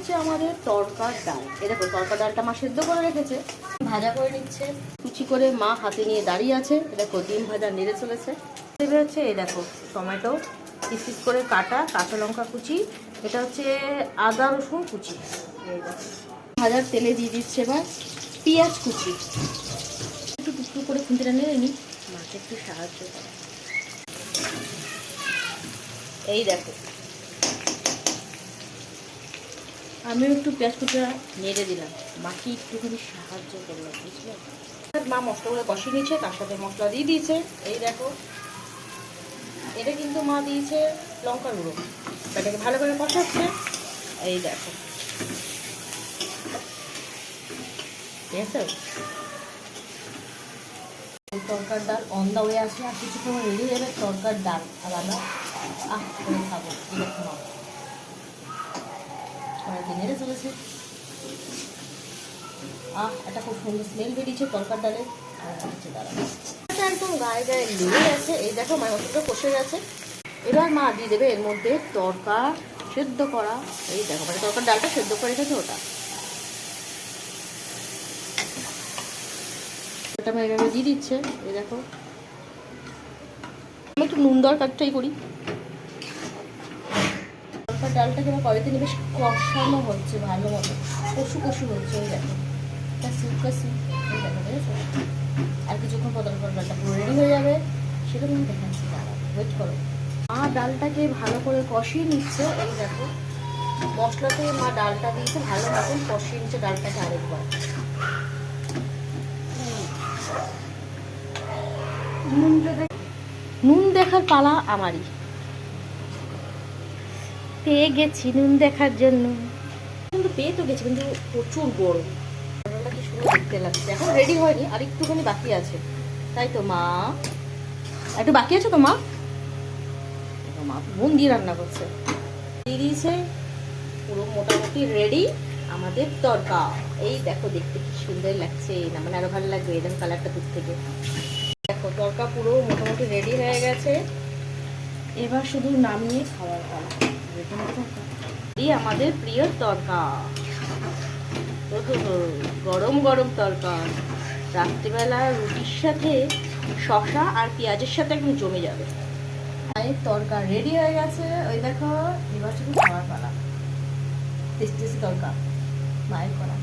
হচ্ছে আমাদের তরকার ডাল। এই দেখো তরকার ডালটা মা সেদ্ধ করে রেখেছে, ভাজা করে নিচ্ছে কুচি করে। মা হাতে নিয়ে দাঁড়িয়ে আছে। দেখো ডিম ভাজা নেড়ে চলেছে। দেবে হচ্ছে এই দেখো টমেটো পিস পিস করে কাটা, কাঁচা লঙ্কা কুচি, এটা হচ্ছে আদা রসুন কুচি। এই দেখো ভাজার তেলে দিয়ে দিচ্ছে এবার পেঁয়াজ কুচি। একটু টুকটুক করে খুঁটিটা নেড়ে নিই, মাকে একটু সাহায্য করে। এই দেখো আমিও একটু পেঁয়াজ কুচিটা নেড়ে দিলাম, মাকে একটুখানি সাহায্য করলাম, বুঝলে। মা মশলাগুলো কষিয়ে নিয়েছে, তার সাথে মশলা দিয়ে দিয়েছে। এই দেখো এটা কিন্তু মা দিয়েছে লঙ্কার গুঁড়ো, এটাকে ভালো করে কষাচ্ছে। এই দেখো ঠিক আছে, তরকার ডাল অন দা ওয়ে আসে, আর কিছুক্ষণ রেডি হয়ে যাবে তরকার ডাল আলাদা করে খাবো। এই দেখো মা নেড়ে চলেছে। একটা খুব সুন্দর স্মেল বেরিয়েছে তরকার ডালে। আর হচ্ছে দাঁড়ানো একদম গায়ে গায়ে লেগে গেছে। এই দেখো মা মশলাটা কষে গেছে। এবার মা দিয়ে দেবে এর মধ্যে তরকা সেদ্ধ করা। এই দেখো মানে তরকার ডালটা সেদ্ধ করে রেখেছে ওটা মা এভাবে দিয়ে দিচ্ছে। এই দেখো আমি একটু নুন দরকারটাই করি। তরকার ডালটাকে এবার কড়াইতে নিয়ে বেশ কষানো হচ্ছে, ভালো মতো কষু কষু হচ্ছে। এই দেখো কাসু কাসু। এই দেখো বুঝেছো, আর কিছুক্ষণ পর তরকার ডালটা পুরো রেডি হয়ে যাবে, সেটা তুমি দেখাচ্ছি। দাঁড়াও ওয়েট করো। মা ডালটাকে ভালো করে কষিয়ে নিচ্ছে। এই দেখো মশলাতে মা ডালটা দিয়েছে, ভালো মতন কষিয়ে নিচ্ছে ডালটাকে আরেকবার। নুন দেখার পালা আমারই, পেয়ে গেছি নুন দেখার জন্য। কিন্তু পেয়ে তো গেছি, কিন্তু প্রচুর গরম। রান্নাটা কি সুন্দর দেখতে লাগছে। এখন রেডি হয়নি, আর একটুখানি বাকি আছে, তাই তো মা একটু বাকি আছে তো। মা মা মন দিয়ে রান্না করছে। দিয়ে দিয়েছে পুরো মোটামুটি রেডি আমাদের তরকা। এই দেখো দেখতে কি সুন্দর লাগছে না, মানে আরো ভালো লাগবে এরকম কালারটা দূর থেকে। দেখো তরকা পুরো মোটামুটি রেডি হয়ে গেছে, এবার শুধু নামিয়ে খাওয়ার পালা। এই আমাদের প্রিয় তরকা, গরম গরম তরকা, রাত্রিবেলা রুটির সাথে শসা আর পেঁয়াজের সাথে একদম জমে যাবে। মায়ের তরকা রেডি হয়ে গেছে। ওই দেখো এবার শুধু খাওয়ার পালা। টেস্টি টেস্টি তরকা মায়ের করা।